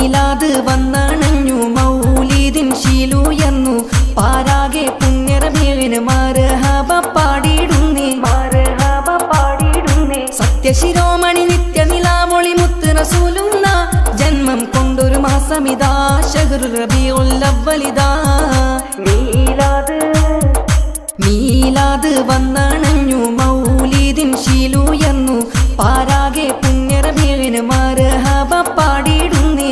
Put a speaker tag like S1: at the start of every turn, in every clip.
S1: മീലാദ് വന്നണഞ്ഞു മൗലീദിൻ ശീലുയർന്നു പാരാകെ പുണ്യറബീഇന് മർഹബ പാടിയിടുന്നേ സത്യശിരോമണി നിത്യനിലാമൊളി മുത്ത് റസൂലുള്ളാ ജന്മം കൊണ്ടൊരു മാസമിതാ ശഹ്റുർ റബീഉൽ അവ്വലിദാ മീലാദ് വന്നണഞ്ഞു മൗലീദിൻ ശീലുയർന്നു പാരാകെ പുണ്യറബീഇന് മർഹബ പാടിയിടുന്നേ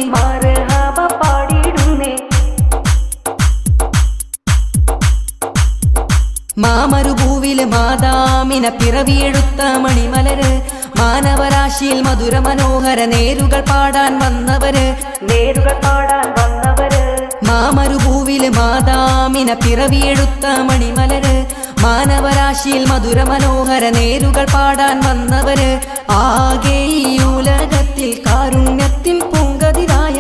S1: മാമരുഭൂവില് മാതാമിന പിറവിയെടുത്ത മണിമലര് മാനവരാശിയിൽ മധുര മനോഹര നേരുകൾ പാടാൻ വന്നവര് മാമരുഭൂവില് മാതാമിന പിറവിയെടുത്ത മണിമലര് മാനവരാശിയിൽ മധുര മനോഹര നേരുകൾ പാടാൻ വന്നവര് ആകെ ഈ ഉലകത്തിൽ കാരുണ്യത്തിൻ പൂങ്കതിരായ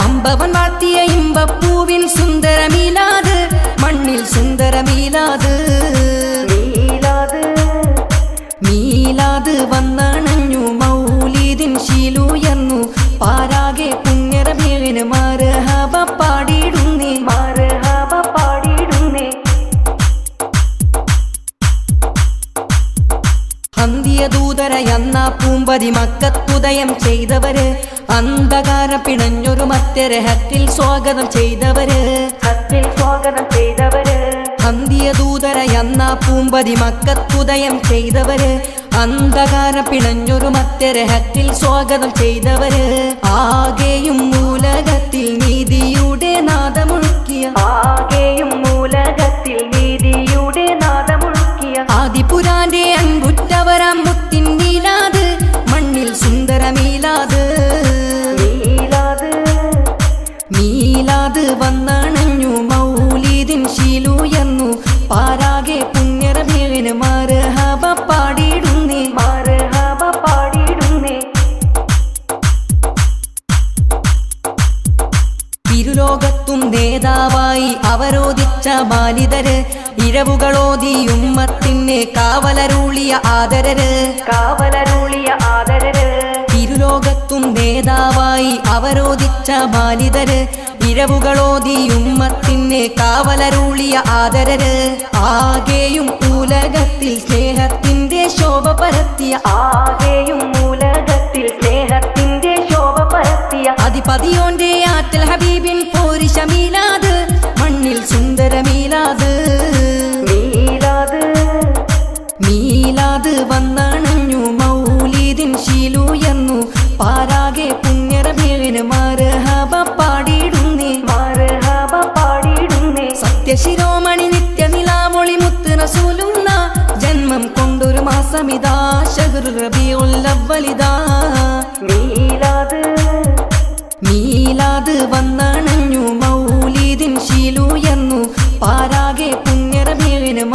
S1: അമ്പവൻ വാഴ്ത്തിയ ഇമ്പപ്പൂവിൻ സുന്ദര മീലാദ് മണ്ണിൽ സുന്ദര മീലാദ് വന്നണഞ്ഞു മൗലീദിൻ ശീലുയർന്നു പാരാകെ പുണ്യറബീഇന് മർഹബ പാടിയിടുന്നേ അന്ത്യ ദൂതരയെന്ന പൂമ്പതി മക്കത്തുദയം ചെയ്തവര് അന്ധകാര പിണഞ്ഞൊരു മത്യരഹത്തിൽ സ്വാഗതം ചെയ്തവര് അന്ത്യദൂതരയെന്ന പൂമ്പതി മക്കത്തുദയം ചെയ്തവര് അന്ധകാര പിണഞ്ഞൊരു മത്യരഹത്തിൽ സ്വാഗതം ചെയ്തവര് ആകെയും മൂലകത്തിൽ നീതിയുടെ നാദമുഴക്കിയ ആദിപുരാന്റെ അൻപുറ്റവരാം മുത്തിൻ മീലാദ് മണ്ണിൽ സുന്ദര മീലാദ് വന്നണഞ്ഞു മൗലീദിൻ ശീലുയർന്നു പാരാകെ പുണ്യറബീഇന് മർഹബ പാടിയിടുന്നേ ഇരുലോകത്തും നേതാവായി അവരോധിച്ച ബാലിതര് ഇഴവുകളോതി ഉമ്മത്തിനെ കാവലരുളിയ ആദരര് ഇരുലോകത്തും നേതാവായി അവരോധിച്ച ബാലിതര് ഇഴവുകളോതി ഉമ്മത്തിനെ കാവലരുളിയ ആദരര് ആകെയും ഉലകത്തിൽ സ്നേഹത്തിന്റെ ശോഭ പരത്തിയ അധിപതിയോന്റെ ആറ്റൽ ഹബീബിൻ പോരിശ മീലാദ് മണ്ണിൽ സുന്ദര മീലാദ് വന്നണഞ്ഞു മൗലീദിൻ ശീലുയർന്നു പാരാകെ പുണ്യറബീഇന് മർഹബ പാടിയിടുന്നേ സത്യശിരോമണി നിത്യനിലാമൊളി മുത്ത് റസൂലുള്ളാ ജന്മം കൊണ്ടൊരു മാസമിതാ ശഹ്റുർ റബീഉൽ അവ്വലിദാ മീലാദ് വന്നണഞ്ഞു മൗലീദിൻ ശീലുയർന്നു പാരാകെ പുണ്യറബീഇന്